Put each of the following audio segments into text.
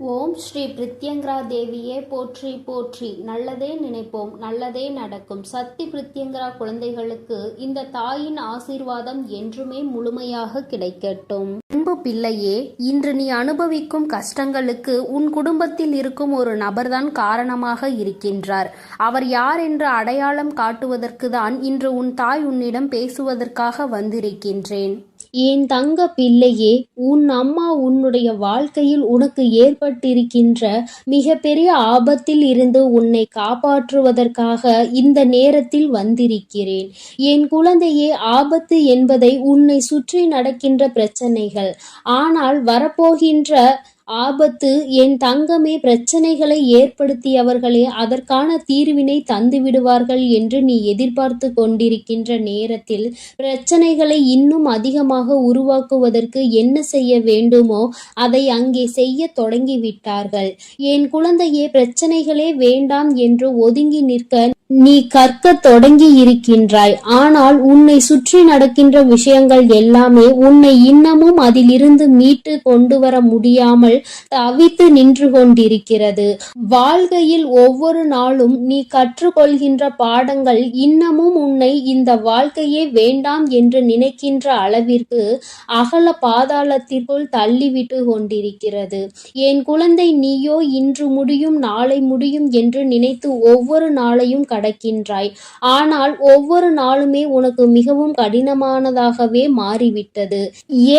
ஓம் ஸ்ரீ பிரித்யங்கரா தேவியே போற்றி போற்றி. நல்லதே நினைப்போம், நல்லதே நடக்கும். சக்தி பிரித்யங்கரா குழந்தைகளுக்கு இந்த தாயின் ஆசீர்வாதம் என்றுமே முழுமையாக கிடைக்கட்டும். அன்பு பிள்ளையே, இன்று நீ அனுபவிக்கும் கஷ்டங்களுக்கு உன் குடும்பத்தில் இருக்கும் ஒரு நபர்தான் காரணமாக இருக்கின்றார். அவர் யார் என்று அடையாளம் காட்டுவதற்கு தான் இன்று உன் தாய் உன்னிடம் பேசுவதற்காக வந்திருக்கின்றேன். என் தங்க பிள்ளையே, உன் அம்மா உன்னுடைய வாழ்க்கையில் உனக்கு ஏற்பட்டிருக்கின்ற மிகப்பெரிய ஆபத்தில் இருந்து உன்னை காப்பாற்றுவதற்காக இந்த நேரத்தில் வந்திருக்கிறேன். என் குழந்தையே, ஆபத்து என்பதை உன்னை சுற்றி நடக்கின்ற பிரச்சனைகள், ஆனால் வரப்போகின்ற ஆபத்து என் தங்கமே, பிரச்சனைகளை ஏற்படுத்தியவர்களே அதற்கான தீர்வினை தந்து விடுவார்கள் என்று நீ எதிர்பார்த்து கொண்டிருக்கின்ற நேரத்தில் பிரச்சனைகளை இன்னும் அதிகமாக உருவாக்குவதற்கு என்ன செய்ய வேண்டுமோ அதை அங்கே செய்ய தொடங்கிவிட்டார்கள். என் குழந்தையே, பிரச்சனைகளே வேண்டாம் என்று ஒதுங்கி நிற்க நீ கற்க தொடங்கி இருக்கின்றாய். ஆனால் உன்னை சுற்றி நடக்கின்ற விஷயங்கள் எல்லாமே உன்னை இன்னமும் அதிலிருந்து மீட்டு கொண்டு வர முடியாமல் தவித்து நின்று கொண்டிருக்கிறது. வாழ்க்கையில் ஒவ்வொரு நாளும் நீ கற்றுக்கொள்கின்ற பாடங்கள் இன்னமும் உன்னை இந்த வாழ்க்கையே வேண்டாம் என்று நினைக்கின்ற அளவிற்கு அகல பாதாளத்திற்குள் தள்ளிவிட்டு கொண்டிருக்கிறது. என் குழந்தை, நீயோ இன்று முடியும் நாளை முடியும் என்று நினைத்து ஒவ்வொரு நாளையும் கடக்கின்றாய். ஆனால் ஒவ்வொரு நாளுமே உனக்கு மிகவும் கடினமானதாகவே மாறிவிட்டது.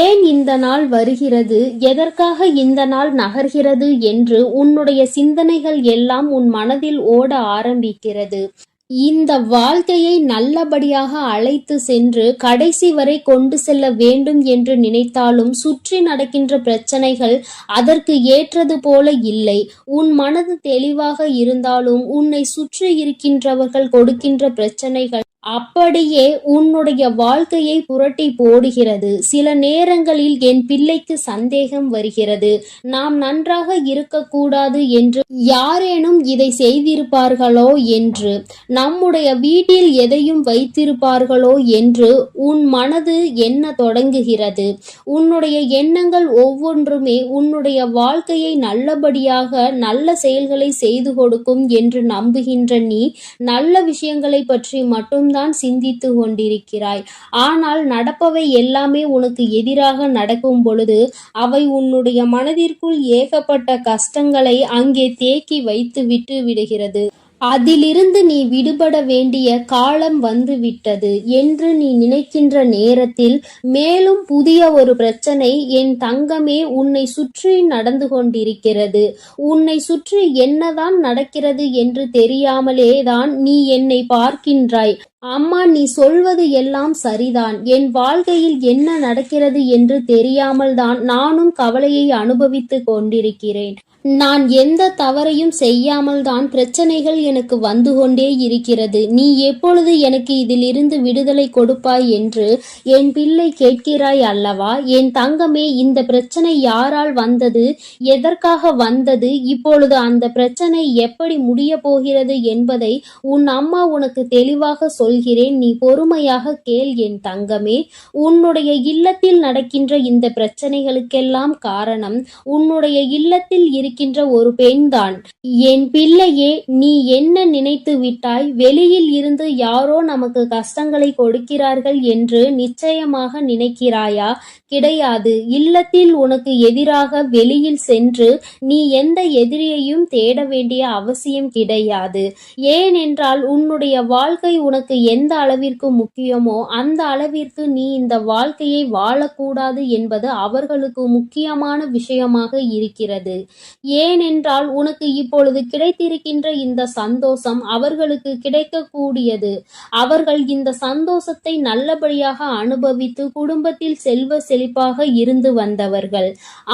ஏன் இந்த நாள் வருகிறது, எதற்காக இந்த நாள் நகர்கிறது என்று உன்னுடைய சிந்தனைகள் எல்லாம் உன் மனதில் ஓட ஆரம்பிக்கிறது. இந்த வாழ்க்கையை நல்லபடியாக அழைத்து சென்று கடைசி வரை கொண்டு செல்ல வேண்டும் என்று நினைத்தாலும் சுற்றி நடக்கின்ற பிரச்சனைகள் அதற்கு ஏற்றது போல இல்லை. உன் மனது தெளிவாக இருந்தாலும் உன்னை சுற்றி இருக்கின்றவர்கள் கொடுக்கின்ற பிரச்சனைகள் அப்படியே உன்னுடைய வாழ்க்கையை புரட்டி போடுகிறது. சில நேரங்களில் என் பிள்ளைக்கு சந்தேகம் வருகிறது, நாம் நன்றாக இருக்கக்கூடாது என்று யாரேனும் இதை செய்திருப்பார்களோ என்று, நம்முடைய வீட்டில் எதையும் வைத்திருப்பார்களோ என்று உன் மனது எண்ண தொடங்குகிறது. உன்னுடைய எண்ணங்கள் ஒவ்வொன்றுமே உன்னுடைய வாழ்க்கையை நல்லபடியாக நல்ல செயல்களை செய்து கொடுக்கும் என்று நம்புகின்ற நீ நல்ல விஷயங்களை பற்றி மட்டும் தான் சிந்தித்து கொண்டிருக்கிறாய். ஆனால் நடப்பவை எல்லாமே உனக்கு எதிராக நடக்கும் பொழுது அவை உன்னுடைய மனதிற்குள் ஏகப்பட்ட கஷ்டங்களை அங்கே தேக்கி வைத்து விட்டு விடுகிறது. அதிலிருந்து நீ விடுபட வேண்டிய காலம் வந்து விட்டது என்று நீ நினைக்கின்ற நேரத்தில் மேலும் புதிய ஒரு பிரச்சனை என் தங்கமே உன்னை சுற்றி நடந்து கொண்டிருக்கிறது. உன்னை சுற்றி என்னதான் நடக்கிறது என்று தெரியாமலே தான் நீ என்னை பார்க்கின்றாய். அம்மா, நீ சொல்வது எல்லாம் சரிதான். என் வாழ்க்கையில் என்ன நடக்கிறது என்று தெரியாமல் தான் நானும் கவலையை அனுபவித்து கொண்டிருக்கிறேன். நான் எந்த தவறையும் செய்யாமல் தான் பிரச்சனைகள் எனக்கு வந்து கொண்டே இருக்கிறது. நீ எப்பொழுது எனக்கு இதிலிருந்து விடுதலை கொடுப்பாய் என்று என் பிள்ளை கேட்கிறாய் அல்லவா? என் தங்கமே, இந்த பிரச்சனை யாரால் வந்தது, எதற்காக வந்தது, இப்பொழுது அந்த பிரச்சனை எப்படி முடிய போகிறது என்பதை உன் அம்மா உனக்கு தெளிவாக சொல்கிறேன். நீ பொறுமையாக கேள் என் தங்கமே. உன்னுடைய இல்லத்தில் நடக்கின்ற இந்த பிரச்சனைகளுக்கெல்லாம் காரணம் உன்னுடைய இல்லத்தில் இருக்கின்ற ஒரு பெண்தான். என் பிள்ளையே, நீ என்ன நினைத்து விட்டாய்? வெளியில் இருந்து யாரோ நமக்கு கஷ்டங்களை கொடுக்கிறார்கள் என்று நிச்சயமாக நினைக்கிறாயா? கிடையாது. இல்லத்தில் உனக்கு எதிராக வெளியில் சென்று நீ எந்த எதிரியையும் தேட வேண்டிய அவசியம் கிடையாது. ஏனென்றால் உன்னுடைய வாழ்க்கை உனக்கு எந்த அளவிற்கு முக்கியமோ அந்த அளவிற்கு நீ இந்த வாழ்க்கையை வாழக்கூடாது என்பது அவர்களுக்கு முக்கியமான விஷயமாக இருக்கிறது. ஏனென்றால் உனக்கு இப்பொழுது கிடைத்திருக்கின்ற இந்த சந்தோஷம் அவர்களுக்கு கிடைக்கக்கூடியது. அவர்கள் இந்த சந்தோஷத்தை நல்லபடியாக அனுபவித்து குடும்பத்தில் செல்வ செழிப்பாக இருந்து வந்தவர்கள்.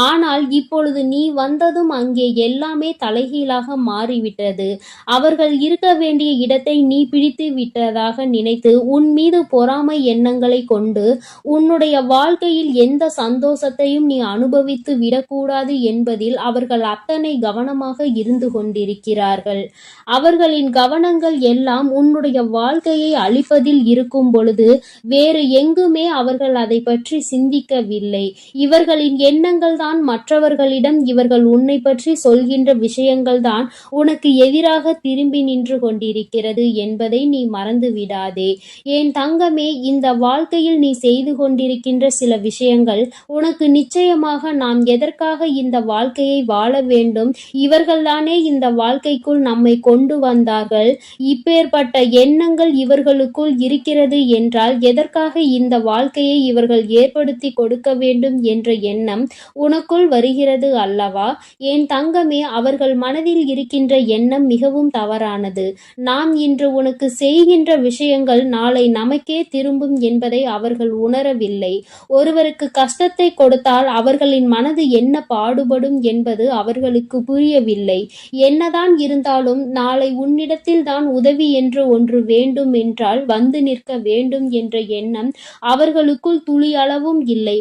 ஆனால் இப்பொழுது நீ வந்ததும் அங்கே எல்லாமே தலைகீழாக மாறிவிட்டது. அவர்கள் இருக்க வேண்டிய இடத்தை நீ பிடித்து விட்டதாக தீமையாக நினைத்து உன் மீது பொறாமை எண்ணங்களை கொண்டு உன்னுடைய வாழ்க்கையில் எந்த சந்தோஷத்தையும் நீ அனுபவித்து விடக்கூடாது என்பதில் அவர்கள் அத்தனை கவனமாக இருந்து கொண்டிருக்கிறார்கள். அவர்களின் கவனங்கள் எல்லாம் உன்னுடைய வாழ்க்கையை அழிப்பதில் இருக்கும் பொழுது வேறு எங்குமே அவர்கள் அதை பற்றி சிந்திக்கவில்லை. இவர்களின் எண்ணங்கள் தான் மற்றவர்களிடம் இவர்கள் உன்னை பற்றி சொல்கின்ற விஷயங்கள் தான் உனக்கு எதிராக திரும்பி நின்று கொண்டிருக்கிறது என்பதை நீ மறந்து விடாதே. என் தங்கமே, இந்த வாழ்க்கையில் நீ செய்து கொண்டிருக்கின்ற சில விஷயங்கள் உனக்கு நிச்சயமாக நாம் எதற்காக இந்த வாழ்க்கையை வாழ வேண்டும், இவர்கள்தானே இந்த வாழ்க்கைக்குள் நம்மை கொண்டு வந்தார்கள், இப்பேற்பட்ட எண்ணங்கள் இவர்களுக்குள் இருக்கிறது என்றால் எதற்காக இந்த வாழ்க்கையை இவர்கள் ஏற்படுத்தி கொடுக்க வேண்டும் என்ற எண்ணம் உனக்குள் வருகிறது அல்லவா? என் தங்கமே, அவர்கள் மனதில் இருக்கின்ற எண்ணம் மிகவும் தவறானது. நாம் இன்று உனக்கு செய்கின்ற விஷயங்கள் நாளை நமக்கே திரும்பும் என்பதை அவர்கள் உணரவில்லை. ஒருவருக்கு கஷ்டத்தை கொடுத்தால் அவர்களின் மனது என்ன பாடுபடும் என்பது அவர்களுக்கு புரியவில்லை. என்னதான் இருந்தாலும் நாளை உன்னிடத்தில் தான் உதவி என்று ஒன்று வேண்டும் என்றால் வந்து நிற்க வேண்டும் என்ற எண்ணம் அவர்களுக்குள் துளியளவும் இல்லை.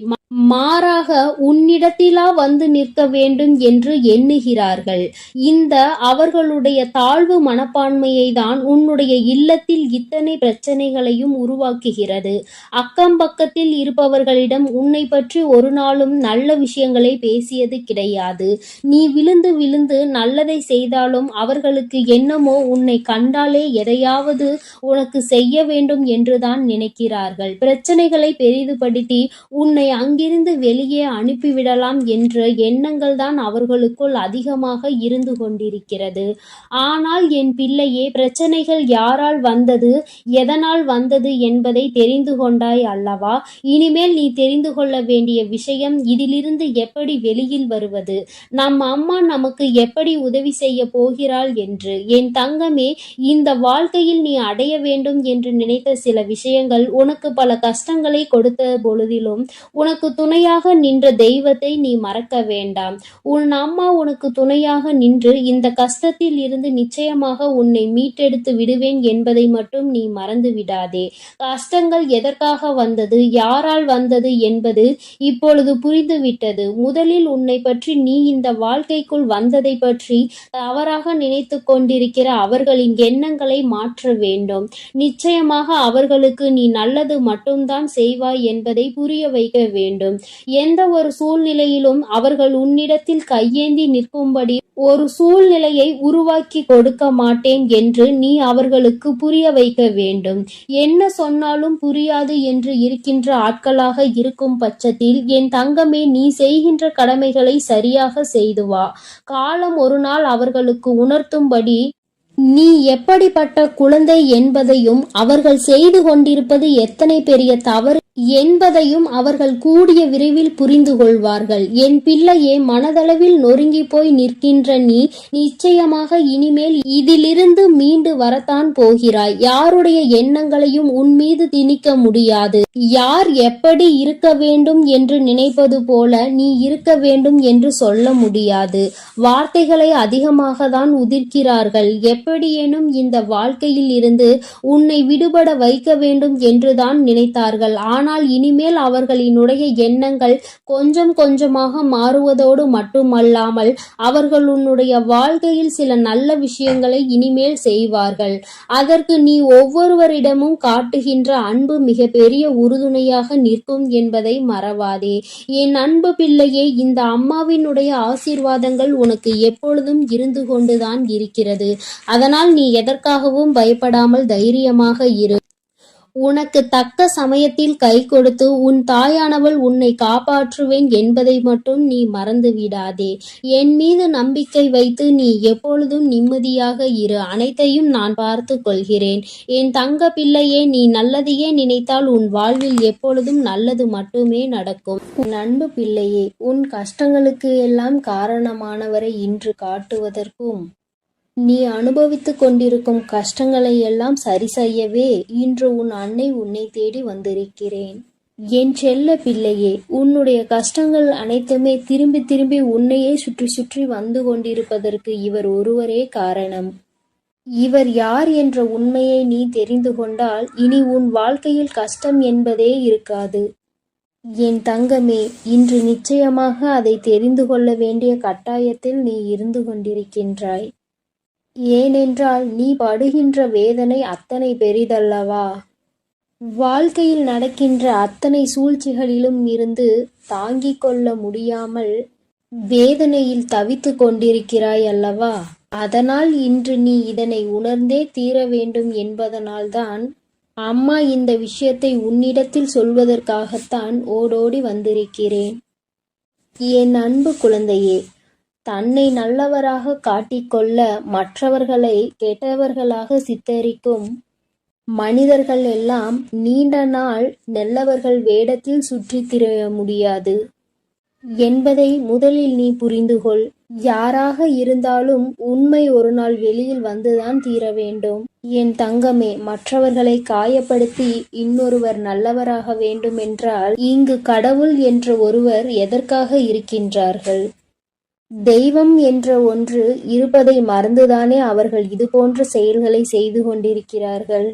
மாறாக உன்னிடத்திலா வந்து நிற்க வேண்டும் என்று எண்ணுகிறார்கள். இந்த அவர்களுடைய தாழ்வு மனப்பான்மையை தான் உன்னுடைய இல்லத்தில் இத்தனை பிரச்சனைகளையும் உருவாக்குகிறது. அக்கம் பக்கத்தில் இருப்பவர்களிடம் உன்னை பற்றி ஒரு நாளும் நல்ல விஷயங்களை பேசியது கிடையாது. நீ விழுந்து விழுந்து நல்லதை செய்தாலும் அவர்களுக்கு என்னமோ உன்னை கண்டாலே எதையாவது உனக்கு செய்ய வேண்டும் என்றுதான் நினைக்கிறார்கள். பிரச்சனைகளை பெரிதுபடுத்தி உன்னை அங்கிருந்து வெளியே அனுப்பிவிடலாம் என்ற எண்ணங்கள் தான் அவர்களுக்குள் அதிகமாக இருந்து கொண்டிருக்கிறது. ஆனால் என் பிள்ளையே, பிரச்சனைகள் யாரால் வந்தது, எதனால் வந்தது என்பதை தெரிந்து கொண்டாய் அல்லவா? இனிமேல் நீ தெரிந்து கொள்ள வேண்டிய விஷயம் இதிலிருந்து எப்படி வெளியில் வருவது, நம் அம்மா நமக்கு எப்படி உதவி செய்ய போகிறாள் என்று. என் தங்கமே, இந்த வாழ்க்கையில் நீ அடைய வேண்டும் என்று நினைத்த சில விஷயங்கள் உனக்கு பல கஷ்டங்களை கொடுத்த பொழுதிலும் உனக்கு துணையாக நின்ற தெய்வத்தை நீ மறக்க வேண்டாம். உன் அம்மா உனக்கு துணையாக நின்று இந்த கஷ்டத்தில் இருந்து நிச்சயமாக உன்னை மீட்டெடுத்து விடுவேன் என்பதை மட்டும் நீ மறந்து விடாதே. கஷ்டங்கள் எதற்காக வந்தது, யாரால் வந்தது என்பது இப்பொழுது புரிந்துவிட்டது. முதலில் உன்னை பற்றி நீ இந்த வாழ்க்கைக்குள் வந்ததை பற்றி தவறாக நினைத்து கொண்டிருக்கிற அவர்களின் எண்ணங்களை மாற்ற வேண்டும். நிச்சயமாக அவர்களுக்கு நீ நல்லது மட்டும்தான் செய்வாய் என்பதை புரிய வைக்க வேண்டும். எந்த ஒரு சூழ்நிலையிலும் அவர்கள் உன்னிடத்தில் கையேந்தி நிற்கும்படி ஒரு சூழ்நிலையை உருவாக்கி கொடுக்க மாட்டேன் என்று நீ அவர்களுக்கு புரிய வைக்க வேண்டும். என்ன சொன்னாலும் புரியாது என்று இருக்கின்ற ஆட்களாக இருக்கும் பட்சத்தில் என் தங்கமே, நீ செய்கின்ற கடமைகளை சரியாக செய்து வா. காலம் ஒரு நாள் அவர்களுக்கு உணர்த்தும்படி நீ எப்படிப்பட்ட குழந்தை என்பதையும் அவர்கள் செய்து கொண்டிருப்பது எத்தனை பெரிய தவறு என்பதையும் அவர்கள் கூடிய விரைவில் புரிந்து கொள்வார்கள். என் பிள்ளையே, மனதளவில் நொறுங்கி போய் நிற்கின்ற நீ நிச்சயமாக இனிமேல் இதிலிருந்து மீண்டு வரத்தான் போகிறாய். யாருடைய எண்ணங்களையும் உன் மீது திணிக்க முடியாது. யார் எப்படி இருக்க வேண்டும் என்று நினைப்பது போல நீ இருக்க வேண்டும் என்று சொல்ல முடியாது. வார்த்தைகளை அதிகமாக தான் உதிர்க்கிறார்கள். எப்படியேனும் இந்த வாழ்க்கையில் இருந்து உன்னை விடுபட வைக்க வேண்டும் என்றுதான் நினைத்தார்கள். ஆனால் இனிமேல் அவர்களினுடைய எண்ணங்கள் கொஞ்சம் கொஞ்சமாக மாறுவதோடு மட்டுமல்லாமல் அவர்கள் உன்னுடைய வாழ்க்கையில் சில நல்ல விஷயங்களை இனிமேல் செய்வார்கள். அதற்கு நீ ஒவ்வொருவரிடமும் காட்டுகின்ற அன்பு மிக பெரிய உறுதுணையாக நிற்கும் என்பதை மறவாதே. என் அன்பு பிள்ளையே, இந்த அம்மாவினுடைய ஆசீர்வாதங்கள் உனக்கு எப்பொழுதும் இருந்து கொண்டுதான் இருக்கிறது. அதனால் நீ எதற்காகவும் பயப்படாமல் தைரியமாக இரு. உனக்கு தக்க சமயத்தில் கை கொடுத்து உன் தாயானவள் உன்னை காப்பாற்றுவேன் என்பதை மட்டும் நீ மறந்து விடாதே. என் மீது நம்பிக்கை வைத்து நீ எப்பொழுதும் நிம்மதியாக இரு. அனைத்தையும் நான் பார்த்து கொள்கிறேன். என் தங்க பிள்ளையே, நீ நல்லதையே நினைத்தால் உன் வாழ்வில் எப்பொழுதும் நல்லது மட்டுமே நடக்கும். உன் அன்பு பிள்ளையே, உன் கஷ்டங்களுக்கு எல்லாம் காரணமானவரை இன்று காட்டுவதற்கும் நீ அனுபவித்துக் கொண்டிருக்கும் கஷ்டங்களை எல்லாம் சரி செய்யவே இன்று உன் அன்னை உன்னை தேடி வந்திருக்கிறேன். என் செல்ல பிள்ளையே, உன்னுடைய கஷ்டங்கள் அனைத்துமே திரும்பி திரும்பி உன்னையே சுற்றி சுற்றி வந்து கொண்டிருப்பதற்கு இவர் ஒருவரே காரணம். இவர் யார் என்ற உண்மையை நீ தெரிந்து கொண்டால் இனி உன் வாழ்க்கையில் கஷ்டம் என்பதே இருக்காது. என் தங்கமே, இன்று நிச்சயமாக அதை தெரிந்து கொள்ள வேண்டிய கட்டாயத்தில் நீ இருந்து கொண்டிருக்கின்றாய். ஏனென்றால் நீ படுகின்ற வேதனை அத்தனை பெரிதல்லவா? வாழ்க்கையில் நடக்கின்ற அத்தனை சூழ்ச்சிகளிலும் இருந்து தாங்கிக் கொள்ள முடியாமல் வேதனையில் தவித்துக் கொண்டிருக்கிறாய் அல்லவா? அதனால் இன்று நீ இதனை உணர்ந்தே தீர வேண்டும் என்பதனால்தான் அம்மா இந்த விஷயத்தை உன்னிடத்தில் சொல்வதற்காகத்தான் ஓடோடி வந்திருக்கிறேன். என் அன்பு குழந்தையே, தன்னை நல்லவராக காட்டிக்கொள்ள மற்றவர்களை கெட்டவர்களாக சித்தரிக்கும் மனிதர்கள் எல்லாம் நீண்ட நாள் நல்லவர்கள் வேடத்தில் சுற்றித் திரிய முடியாது என்பதை முதலில் நீ புரிந்துகொள். யாராக இருந்தாலும் உண்மை ஒரு நாள் வெளியில் வந்துதான் தீர வேண்டும். என் தங்கமே, மற்றவர்களை காயப்படுத்தி இன்னொருவர் நல்லவராக வேண்டுமென்றால் இங்கு கடவுள் என்ற ஒருவர் எதற்காக இருக்கின்றார்கள்? தெய்வம் என்ற ஒன்று இருப்பதை மறந்துதானே அவர்கள் இதுபோன்ற செயல்களை செய்து கொண்டிருக்கிறார்கள்.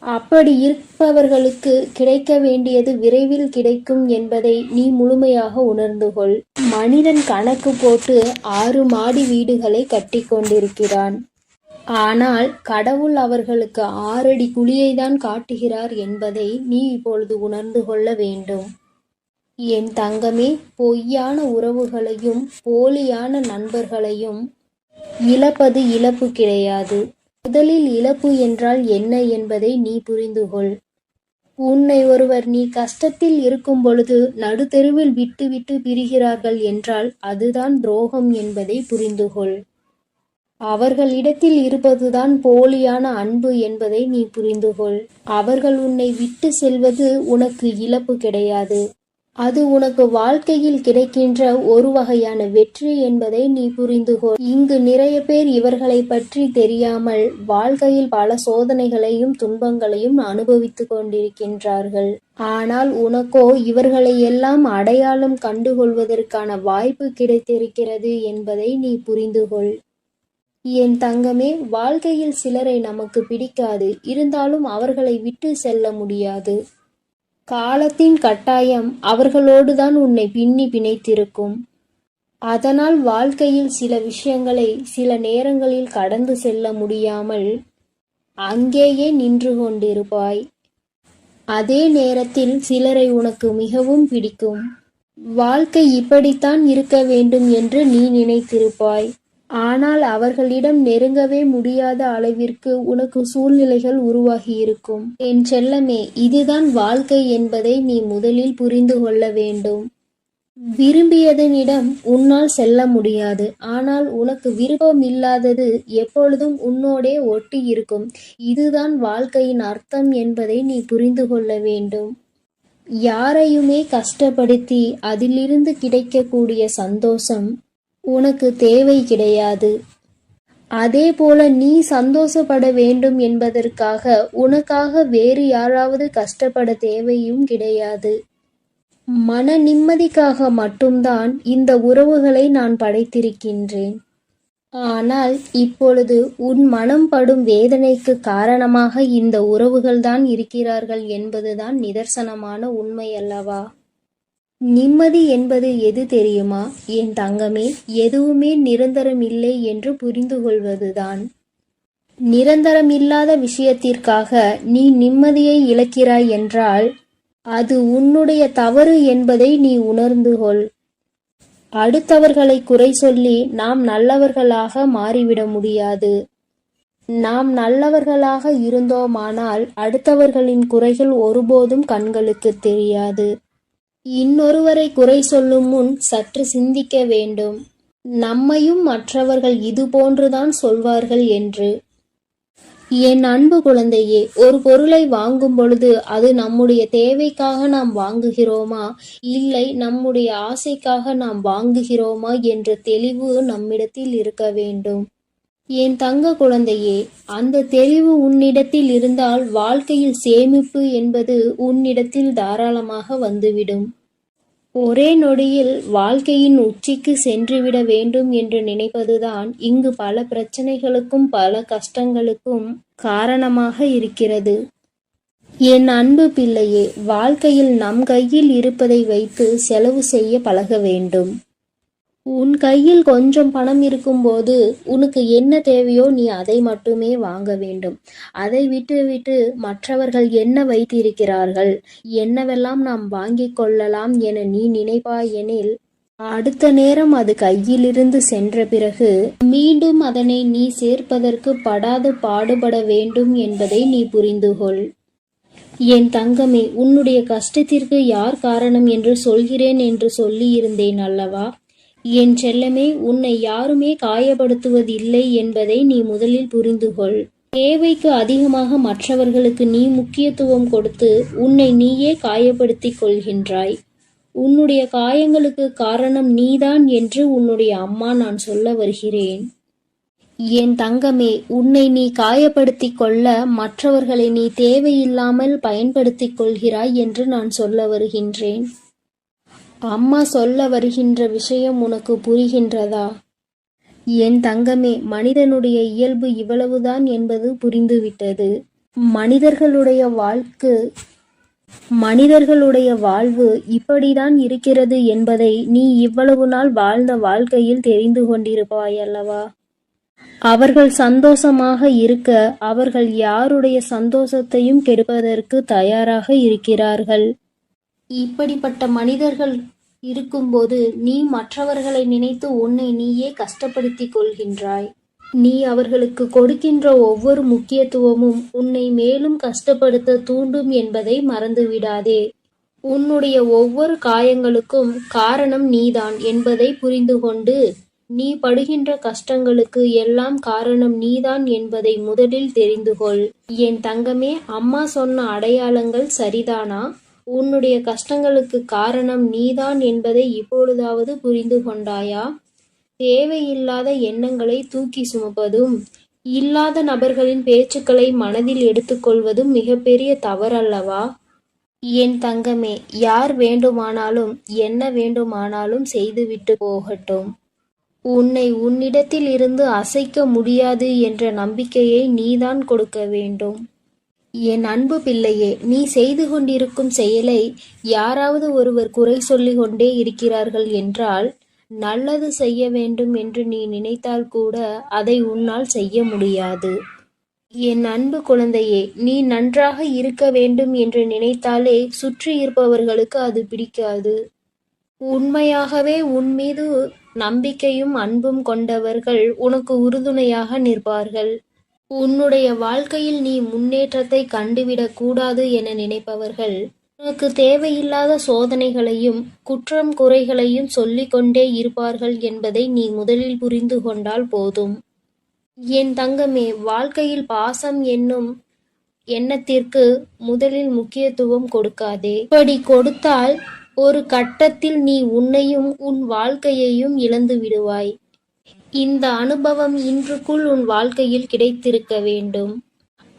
அப்படி இருப்பவர்களுக்கு கிடைக்க வேண்டியது விரைவில் கிடைக்கும் என்பதை நீ முழுமையாக உணர்ந்து கொள். மனிதன் கணக்கு போட்டு 6 மாடி வீடுகளை கட்டி கொண்டிருக்கிறான். ஆனால் கடவுள் அவர்களுக்கு 6 அடி குழியை தான் காட்டுகிறார் என்பதை நீ இப்பொழுது உணர்ந்து கொள்ள வேண்டும். என் தங்கமே, பொய்யான உறவுகளையும் போலியான நண்பர்களையும் இழப்பது இழப்பு கிடையாது. முதலில் இழப்பு என்றால் என்ன என்பதை நீ புரிந்துகொள். உன்னை ஒருவர் நீ கஷ்டத்தில் இருக்கும் பொழுது நடுத்தெருவில் விட்டு விட்டு பிரிகிறார்கள் என்றால் அதுதான் துரோகம் என்பதை புரிந்துகொள். அவர்களிடத்தில் இருப்பதுதான் போலியான அன்பு என்பதை நீ புரிந்துகொள். அவர்கள் உன்னை விட்டு செல்வது உனக்கு இழப்பு கிடையாது. அது உனக்கு வாழ்க்கையில் கிடைக்கின்ற ஒரு வகையான வெற்றி என்பதை நீ புரிந்துகொள். இங்கு நிறைய பேர் இவர்களை பற்றி தெரியாமல் வாழ்க்கையில் பல சோதனைகளையும் துன்பங்களையும் அனுபவித்துக் கொண்டிருக்கின்றார்கள். ஆனால் உனக்கோ இவர்களை எல்லாம் அடையாளம் கண்டுகொள்வதற்கான வாய்ப்பு கிடைத்திருக்கிறது என்பதை நீ புரிந்துகொள். என் தங்கமே, வாழ்க்கையில் சிலரை நமக்கு பிடிக்காது, இருந்தாலும் அவர்களை விட்டு செல்ல முடியாது. காலத்தின் கட்டாயம் அவர்களோடுதான் உன்னை பின்னி பிணைத்திருக்கும். அதனால் வாழ்க்கையில் சில விஷயங்களை சில நேரங்களில் கடந்து செல்ல முடியாமல் அங்கேயே நின்று கொண்டிருப்பாய். அதே நேரத்தில் சிலரை உனக்கு மிகவும் பிடிக்கும். வாழ்க்கை இப்படித்தான் இருக்க வேண்டும் என்று நீ நினைத்திருப்பாய். ஆனால் அவர்களிடம் நெருங்கவே முடியாத அளவிற்கு உனக்கு சூழ்நிலைகள் உருவாகியிருக்கும். என் செல்லமே, இதுதான் வாழ்க்கை என்பதை நீ முதலில் புரிந்து கொள்ள வேண்டும். விரும்பியதனிடம் உன்னால் செல்ல முடியாது. ஆனால் உனக்கு விருப்பம் இல்லாதது எப்பொழுதும் உன்னோடே ஒட்டி இருக்கும். இதுதான் வாழ்க்கையின் அர்த்தம் என்பதை நீ புரிந்து கொள்ள வேண்டும். யாரையுமே கஷ்டப்படுத்தி அதிலிருந்து கிடைக்கக்கூடிய சந்தோஷம் உனக்கு தேவை கிடையாது. அதே போல நீ சந்தோஷப்பட வேண்டும் என்பதற்காக உனக்காக வேறு யாராவது கஷ்டப்பட தேவையும் கிடையாது. மன நிம்மதிக்காக மட்டும்தான் இந்த உறவுகளை நான் படைத்திருக்கின்றேன். ஆனால் இப்பொழுது உன் மனம் படும் வேதனைக்கு காரணமாக இந்த உறவுகள்தான் இருக்கிறார்கள் என்பதுதான் நிதர்சனமான உண்மை அல்லவா? நிம்மதி என்பது எது தெரியுமா என் தங்கமே? எதுவுமே நிரந்தரம் இல்லை என்று புரிந்து கொள்வதுதான். நிரந்தரமில்லாத விஷயத்திற்காக நீ நிம்மதியை இழக்கிறாய் என்றால் அது உன்னுடைய தவறு என்பதை நீ உணர்ந்து கொள். அடுத்தவர்களை குறை சொல்லி நாம் நல்லவர்களாக மாறிவிட முடியாது. நாம் நல்லவர்களாக இருந்தோமானால் அடுத்தவர்களின் குறைகள் ஒருபோதும் கண்களுக்கு தெரியாது. இன்னொருவரை குறை சொல்லும் முன் சற்று சிந்திக்க வேண்டும். நம்மையும் மற்றவர்கள் இது போன்றுதான் சொல்வார்கள் என்று. என் அன்பு குழந்தையே, ஒரு பொருளை வாங்கும் பொழுது அது நம்முடைய தேவைக்காக நாம் வாங்குகிறோமா, இல்லை நம்முடைய ஆசைக்காக நாம் வாங்குகிறோமா என்ற தெளிவு நம்மிடத்தில் இருக்க வேண்டும். என் தங்க குழந்தையே, அந்த தெளிவு உன்னிடத்தில் இருந்தால் வாழ்க்கையில் சேமிப்பு என்பது உன்னிடத்தில் தாராளமாக வந்துவிடும். ஒரே நொடியில் வாழ்க்கையின் உச்சிக்கு சென்றுவிட வேண்டும் என்று நினைப்பதுதான் இங்கு பல பிரச்சனைகளுக்கும் பல கஷ்டங்களுக்கும் காரணமாக இருக்கிறது. என் அன்பு பிள்ளையே, வாழ்க்கையில் நம் கையில் இருப்பதை வைத்து செலவு செய்ய பழக வேண்டும். உன் கையில் கொஞ்சம் பணம் இருக்கும்போது உனக்கு என்ன தேவையோ நீ அதை மட்டுமே வாங்க வேண்டும். அதை விட்டு மற்றவர்கள் என்ன வைத்திருக்கிறார்கள், என்னவெல்லாம் நாம் வாங்கிக் கொள்ளலாம் என நீ நினைப்பாயெனில் அடுத்த நேரம் அது கையிலிருந்து சென்ற பிறகு மீண்டும் அதனை நீ சேர்ப்பதற்கு படாது பாடுபட வேண்டும் என்பதை நீ புரிந்துகொள். என் தங்கமே, உன்னுடைய கஷ்டத்திற்கு யார் காரணம் என்று சொல்கிறேன் என்று சொல்லியிருந்தேன் அல்லவா? என் செல்லமே, உன்னை யாருமே காயப்படுத்துவதில்லை என்பதை நீ முதலில் புரிந்துகொள். தேவைக்கு அதிகமாக மற்றவர்களுக்கு நீ முக்கியத்துவம் கொடுத்து உன்னை நீயே காயப்படுத்திக் கொள்கின்றாய். உன்னுடைய காயங்களுக்கு காரணம் நீதான் என்று உன்னுடைய அம்மா நான் சொல்ல வருகிறேன். என் தங்கமே, உன்னை நீ காயப்படுத்திக் கொள்ள மற்றவர்களை நீ தேவையில்லாமல் பயன்படுத்திக் கொள்கிறாய் என்று நான் சொல்ல வருகின்றேன். அம்மா சொல்ல வருகின்ற விஷயம் உனக்கு புரிகின்றதா? என் தங்கமே, மனிதனுடைய இயல்பு இவ்வளவுதான் என்பது புரிந்துவிட்டது. மனிதர்களுடைய வாழ்வு இப்படிதான் இருக்கிறது என்பதை நீ இவ்வளவு நாள் வாழ்ந்த வாழ்க்கையில் தெரிந்து கொண்டிருப்பாய் அல்லவா? அவர்கள் சந்தோஷமாக இருக்க அவர்கள் யாருடைய சந்தோஷத்தையும் கெடுப்பதற்கு தயாராக இருக்கிறார்கள். இப்படிப்பட்ட மனிதர்கள் இருக்கும்போது நீ மற்றவர்களை நினைத்து உன்னை நீயே கஷ்டப்படுத்திக் கொள்கின்றாய். நீ அவர்களுக்கு கொடுக்கின்ற ஒவ்வொரு முக்கியத்துவமும் உன்னை மேலும் கஷ்டப்படுத்த தூண்டும் என்பதை மறந்துவிடாதே. உன்னுடைய ஒவ்வொரு காயங்களுக்கும் காரணம் நீதான் என்பதை புரிந்து கொண்டு நீ படுகின்ற கஷ்டங்களுக்கு எல்லாம் காரணம் நீதான் என்பதை முதலில் தெரிந்துகொள். என் தங்கமே, அம்மா சொன்ன அடையாளங்கள் சரிதானா? உன்னுடைய கஷ்டங்களுக்கு காரணம் நீதான் என்பதை இப்பொழுதாவது புரிந்து கொண்டாயா? தேவையில்லாத எண்ணங்களை தூக்கி சுமப்பதும் இல்லாத நபர்களின் பேச்சுக்களை மனதில் எடுத்துக்கொள்வதும் மிகப்பெரிய தவறல்லவா? என் தங்கமே, யார் வேண்டுமானாலும் என்ன வேண்டுமானாலும் செய்துவிட்டு போகட்டும். உன்னை உன்னிடத்தில் இருந்து அசைக்க முடியாது என்ற நம்பிக்கையை நீதான் கொடுக்க வேண்டும். என் அன்பு பிள்ளையே, நீ செய்து கொண்டிருக்கும் செயலை யாராவது ஒருவர் குறை சொல்லிக் கொண்டே இருக்கிறார்கள் என்றால் நல்லது செய்ய வேண்டும் என்று நீ நினைத்தால் கூட அதை உன்னால் செய்ய முடியாது. என் அன்பு குழந்தையே, நீ நன்றாக இருக்க வேண்டும் என்று நினைத்தாலே சுற்றி இருப்பவர்களுக்கு அது பிடிக்காது. உண்மையாகவே உன் மீது நம்பிக்கையும் அன்பும் கொண்டவர்கள் உனக்கு உறுதுணையாக நிற்பார்கள். உன்னுடைய வாழ்க்கையில் நீ முன்னேற்றத்தை கண்டுவிடக் கூடாது என நினைப்பவர்கள் உனக்கு தேவையில்லாத சோதனைகளையும் குற்றம் குறைகளையும் சொல்லிக்கொண்டே இருப்பார்கள் என்பதை நீ முதலில் புரிந்து கொண்டால் போதும். என் தங்கமே, வாழ்க்கையில் பாசம் என்னும் எண்ணத்திற்கு முதலில் முக்கியத்துவம் கொடுக்காதே. இப்படி கொடுத்தால் ஒரு கட்டத்தில் நீ உன்னையும் உன் வாழ்க்கையையும் இழந்து விடுவாய். இந்த அனுபவம் இன்றுக்குள் உன் வாழ்க்கையில் கிடைத்திருக்க வேண்டும்.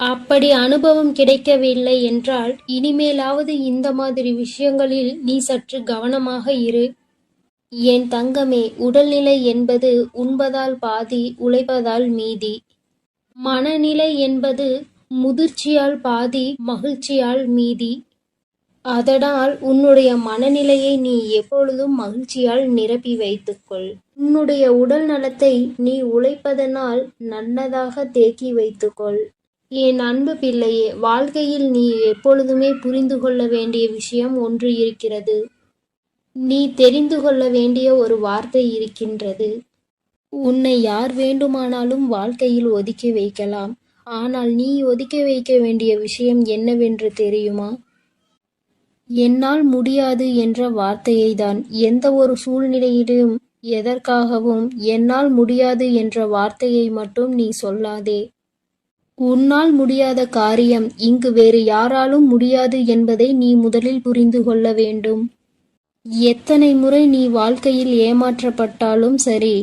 அப்படி அனுபவம் கிடைக்கவில்லை என்றால் இனிமேலாவது இந்த மாதிரி விஷயங்களில் நீ சற்று கவனமாக இரு. என் தங்கமே, உடல்நிலை என்பது உண்பதால் பாதி, உழைப்பதால் மீதி. மனநிலை என்பது முதிர்ச்சியால் பாதி, மகிழ்ச்சியால் மீதி. அதனால் உன்னுடைய மனநிலையை நீ எப்பொழுதும் மகிழ்ச்சியால் நிரப்பி வைத்துக்கொள். உன்னுடைய உடல் நலத்தை நீ உழைப்பதனால் நல்லதாக தேக்கி வைத்துக்கொள். என் அன்பு பிள்ளையே, வாழ்க்கையில் நீ எப்பொழுதுமே புரிந்து கொள்ள வேண்டிய விஷயம் ஒன்று இருக்கிறது. நீ தெரிந்து கொள்ள வேண்டிய ஒரு வார்த்தை இருக்கின்றது. உன்னை யார் வேண்டுமானாலும் வாழ்க்கையில் ஒதுக்கி வைக்கலாம். ஆனால் நீ ஒதுக்கி வைக்க வேண்டிய விஷயம் என்னவென்று தெரியுமா? என்னால் முடியாது என்ற வார்த்தையை தான். எந்த ஒரு சூழ்நிலையிலும் எதற்காகவும் என்னால் முடியாது என்ற வார்த்தையை மட்டும் நீ சொல்லாதே. உன்னால் முடியாத காரியம் இங்கு வேறு யாராலும் முடியாது என்பதை நீ முதலில் புரிந்து கொள்ள வேண்டும். எத்தனை முறை நீ வாழ்க்கையில் ஏமாற்றப்பட்டாலும் சரி,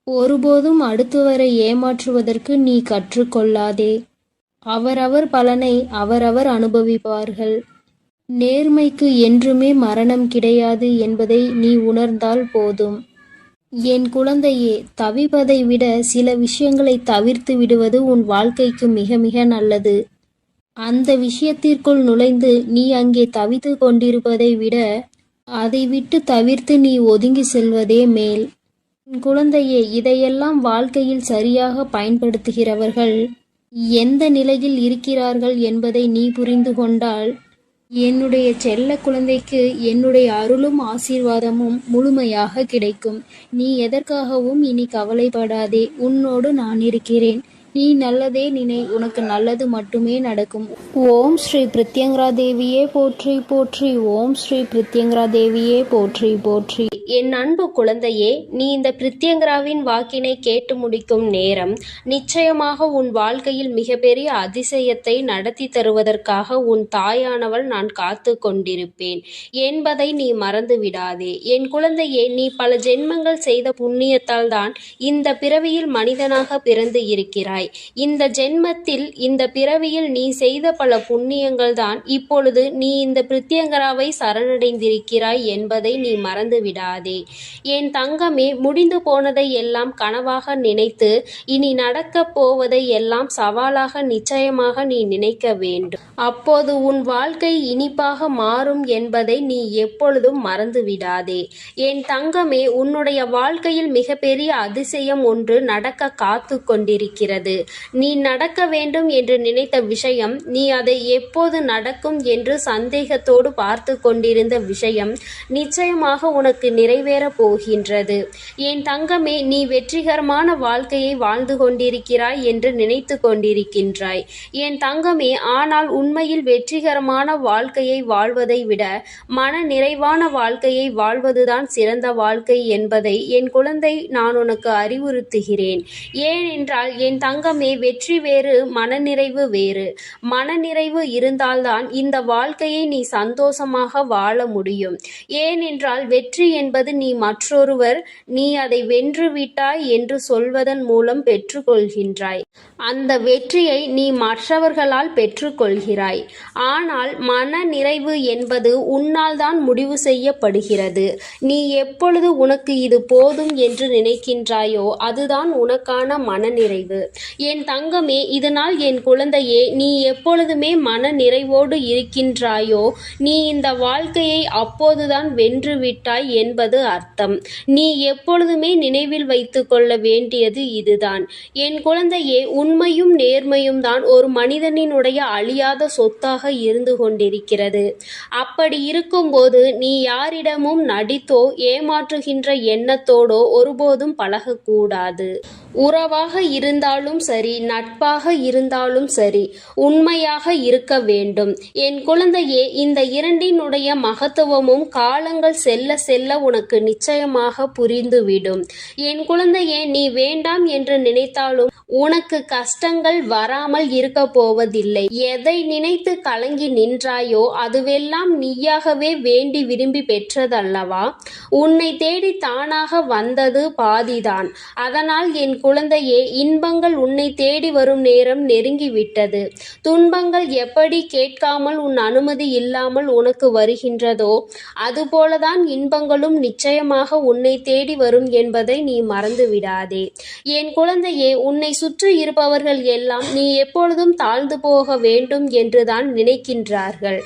ஒருபோதும் அடுத்தவரை ஏமாற்றுவதற்கு நீ கற்றுக்கொள்ளாதே. அவரவர் பலனை அவரவர் அனுபவிப்பார்கள். நேர்மைக்கு என்றுமே மரணம் கிடையாது என்பதை நீ உணர்ந்தால் போதும். என் குழந்தையே, தவிப்பதை விட சில விஷயங்களை தவிர்த்து விடுவது உன் வாழ்க்கைக்கு மிக மிக நல்லது. அந்த விஷயத்திற்குள் நுழைந்து நீ அங்கே தவித்து கொண்டிருப்பதை விட அதை விட்டு தவிர்த்து நீ ஒதுங்கி செல்வதே மேல். என் குழந்தையே, இதையெல்லாம் வாழ்க்கையில் சரியாக பயன்படுத்துகிறவர்கள் எந்த நிலையில் இருக்கிறார்கள் என்பதை நீ புரிந்து கொண்டால் என்னுடைய செல்ல குழந்தைக்கு என்னுடைய அருளும் ஆசீர்வாதமும் முழுமையாக கிடைக்கும். நீ எதற்காகவும் இனி கவலைப்படாதே. உன்னோடு நான் இருக்கிறேன். நீ நல்லதே நினை, உனக்கு நல்லது மட்டுமே நடக்கும். ஓம் ஸ்ரீ பிரித்யங்கரா தேவியே போற்றி போற்றி. ஓம் ஸ்ரீ பிரித்யங்கரா தேவியே போற்றி போற்றி. என் அன்பு குழந்தையே, நீ இந்த பிரித்யங்கராவின் வாக்கினை கேட்டு முடிக்கும் நேரம் நிச்சயமாக உன் வாழ்க்கையில் மிகப்பெரிய அதிசயத்தை நடத்தி தருவதற்காக உன் தாயானவள் நான் காத்து கொண்டிருப்பேன் என்பதை நீ மறந்து விடாதே. என் குழந்தையே, நீ பல ஜென்மங்கள் செய்த புண்ணியத்தால் தான் இந்த பிறவியில் மனிதனாக பிறந்து இருக்கிறாய். இந்த ஜென்மத்தில் இந்த பிறவியில் நீ செய்த பல புண்ணியங்கள் தான் இப்பொழுது நீ இந்த பிரித்யங்கராவை சரணடைந்திருக்கிறாய் என்பதை நீ மறந்து விடாதே. என் தங்கமே, முடிந்து போனதை எல்லாம் கனவாக நினைத்து இனி நடக்கப் போவதை எல்லாம் சவாலாக நிச்சயமாக நீ நினைக்க வேண்டும். அப்போது உன் வாழ்க்கை இனிப்பாக மாறும் என்பதை நீ எப்பொழுதும் மறந்து விடாதே. என் தங்கமே, உன்னுடைய வாழ்க்கையில் மிகப்பெரிய அதிசயம் ஒன்று நடக்க காத்து கொண்டிருக்கிறது. நீ நடக்க வேண்டும் என்று நினைத்த விஷயம், நீ அதை எப்போது நடக்கும் என்று சந்தேகத்தோடு பார்த்து கொண்டிருந்த விஷயம் நிச்சயமாக உனக்கு நிறைவேறப் போகின்றது. என் தங்கமே, நீ வெற்றிகரமான வாழ்க்கையை வாழ்ந்து கொண்டிருக்கிறாய் என்று நினைத்து கொண்டிருக்கின்றாய். என் தங்கமே, ஆனால் உண்மையில் வெற்றிகரமான வாழ்க்கையை வாழ்வதை விட மன நிறைவான வாழ்க்கையை வாழ்வதுதான் சிறந்த வாழ்க்கை என்பதை என் குழந்தை நான் உனக்கு அறிவுறுத்துகிறேன். ஏனென்றால் என் தங்கமே, வெற்றி வேறு, மனநிறைவு வேறு. மனநிறைவு இருந்தால்தான் இந்த வாழ்க்கையை நீ சந்தோஷமாக வாழ முடியும். ஏனென்றால் வெற்றி என்பது நீ மற்றொருவர் நீ அதை வென்று விட்டாய் என்று சொல்வதன் மூலம் பெற்றுக்கொள்கின்றாய். அந்த வெற்றியை நீ மற்றவர்களால் பெற்றுக்கொள்கிறாய். ஆனால் மன நிறைவு என்பது உன்னால் தான் முடிவு செய்யப்படுகிறது. நீ எப்பொழுது உனக்கு இது போதும் என்று நினைக்கின்றாயோ அதுதான் உனக்கான மனநிறைவு. என் தங்கமே, இதனால் என் குழந்தையே, நீ எப்பொழுதுமே மன நிறைவோடு இருக்கின்றாயோ நீ இந்த வாழ்க்கையை அப்போதுதான் வென்று விட்டாய் என்பது அர்த்தம். நீ எப்பொழுதுமே நினைவில் வைத்து கொள்ள வேண்டியது இதுதான். என் குழந்தையே, உண்மையும் நேர்மையும் தான் ஒரு மனிதனினுடைய அழியாத சொத்தாக இருந்து கொண்டிருக்கிறது. அப்படி இருக்கும்போது நீ யாரிடமும் நடித்தோ ஏமாற்றுகின்ற எண்ணத்தோடோ ஒருபோதும் பழகக்கூடாது. உறவாக இருந்தாலும் சரி, நட்பாக இருந்தாலும் சரி, உண்மையாக இருக்க வேண்டும். என் குழந்தையே, இந்த இரண்டினுடைய மகத்துவமும் காலங்கள் செல்ல செல்ல உனக்கு நிச்சயமாக புரிந்துவிடும். என் குழந்தையே, நீ வேண்டாம் என்று நினைத்தாலும் உனக்கு கஷ்டங்கள் வராமல் இருக்க போவதில்லை. எதை நினைத்து கலங்கி நின்றாயோ அதுவெல்லாம் நீயாகவே வேண்டி விரும்பி பெற்றதல்லவா? உன்னை தேடி தானாக வந்தது பாதிதான். அதனால் என் குழந்தையே, இன்பங்கள் உன்னை தேடி வரும் நேரம் நெருங்கிவிட்டது. துன்பங்கள் எப்படி கேட்காமல் உன் அனுமதி இல்லாமல் உனக்கு வருகின்றதோ அதுபோலதான் இன்பங்களும் நிச்சயமாக உன்னை தேடி வரும் என்பதை நீ மறந்து விடாதே. என் குழந்தையே, உன்னை சுற்றி இருப்பவர்கள் எல்லாம் நீ எப்பொழுதும் தாழ்ந்து போக வேண்டும் என்றுதான் நினைக்கின்றார்கள்.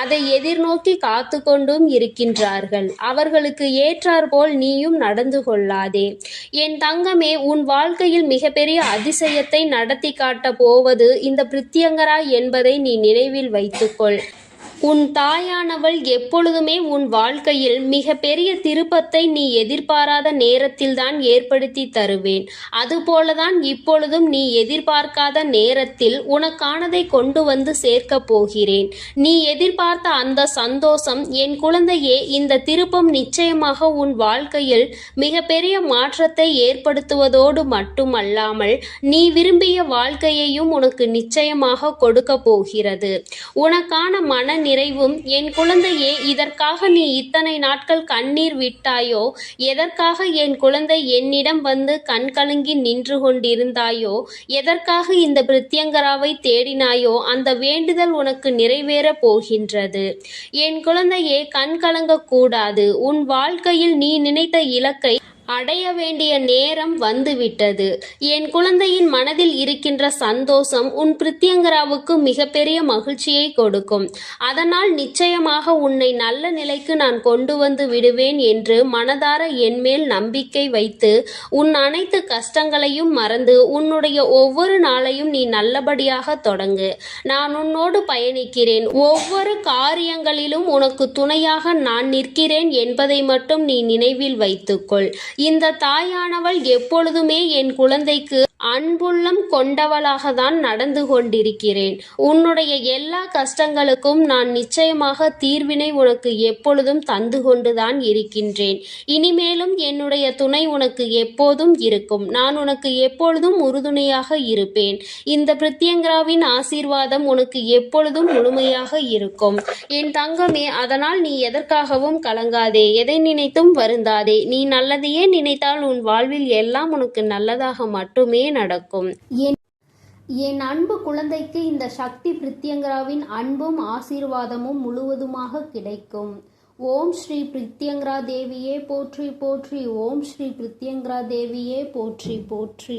அதை எதிர்நோக்கி காத்து கொண்டும் இருக்கின்றார்கள். அவர்களுக்கு ஏற்றாற்போல் நீயும் நடந்து கொள்ளாதே. என் தங்கமே, உன் வாழ்க்கையில் மிகப்பெரிய அதிசயத்தை நடத்தி காட்ட போவது இந்த பிரித்யங்கரா என்பதை நீ நினைவில் வைத்துக்கொள். உன் தாயானவள் எப்பொழுதுமே உன் வாழ்க்கையில் மிக பெரிய திருப்பத்தை நீ எதிர்பாராத நேரத்தில்தான் ஏற்படுத்தி தருவேன். அதுபோலதான் இப்பொழுதும் நீ எதிர்பார்க்காத நேரத்தில் உனக்கானதை கொண்டு வந்து சேர்க்கப் போகிறேன். நீ எதிர்பார்த்த அந்த சந்தோஷம் என் குழந்தையே, இந்த திருப்பம் நிச்சயமாக உன் வாழ்க்கையில் மிக பெரிய மாற்றத்தை ஏற்படுத்துவதோடு மட்டுமல்லாமல் நீ விரும்பிய வாழ்க்கையையும் உனக்கு நிச்சயமாக கொடுக்க போகிறது. உனக்கான மன நிறைவும், என் குழந்தையே, இதற்காக நீ இத்தனை நாட்கள் கண்ணீர் விட்டாயோ, எதற்காக என் குழந்தை என்னிடம் வந்து கண்கலங்கி நின்று கொண்டிருந்தாயோ, எதற்காக இந்த பிரித்யங்கராவை தேடினாயோ, அந்த வேண்டுதல் உனக்கு நிறைவேறப் போகின்றது. என் குழந்தையே, கண்கலங்கக் கூடாது. உன் வாழ்க்கையில் நீ நினைத்த இலக்கை அடைய வேண்டிய நேரம் வந்துவிட்டது. என் குழந்தையின் மனதில் இருக்கின்ற சந்தோஷம் உன் பிரித்யங்கராவுக்கு மிகப்பெரிய மகிழ்ச்சியை கொடுக்கும். அதனால் நிச்சயமாக உன்னை நல்ல நிலைக்கு நான் கொண்டு வந்து விடுவேன் என்று மனதார என்மேல் நம்பிக்கை வைத்து உன் அனைத்து கஷ்டங்களையும் மறந்து உன்னுடைய ஒவ்வொரு நாளையும் நீ நல்லபடியாக தொடங்கு. நான் உன்னோடு பயணிக்கிறேன். ஒவ்வொரு காரியங்களிலும் உனக்கு துணையாக நான் நிற்கிறேன் என்பதை மட்டும் நீ நினைவில் வைத்துக்கொள். இந்த தாயானவள் எப்பொழுதுமே என் குழந்தைக்கு அன்புள்ளம் கொண்டவளாக தான் நடந்து கொண்டிருக்கிறேன். உன்னுடைய எல்லா கஷ்டங்களுக்கும் நான் நிச்சயமாக தீர்வினை உனக்கு எப்பொழுதும் தந்து கொண்டுதான் இருக்கின்றேன். இனிமேலும் என்னுடைய துணை உனக்கு எப்போதும் இருக்கும். நான் உனக்கு எப்பொழுதும் உறுதுணையாக இருப்பேன். இந்த பிரித்யங்கராவின் ஆசீர்வாதம் உனக்கு எப்பொழுதும் முழுமையாக இருக்கும் என் தங்கமே. அதனால் நீ எதற்காகவும் கலங்காதே, எதை நினைத்தும் வருந்தாதே. நீ நல்லதையே நினைத்தால் உன் வாழ்வில் எல்லாம் உனக்கு நல்லதாக மட்டுமே நடக்கும். என் அன்பு குழந்தைக்கு இந்த சக்தி பிரித்யங்கராவின் அன்பும் ஆசீர்வாதமும் முழுவதுமாக கிடைக்கும். ஓம் ஸ்ரீ பிரித்யங்கரா தேவியே போற்றி போற்றி. ஓம் ஸ்ரீ பிரித்யங்கரா தேவியே போற்றி போற்றி.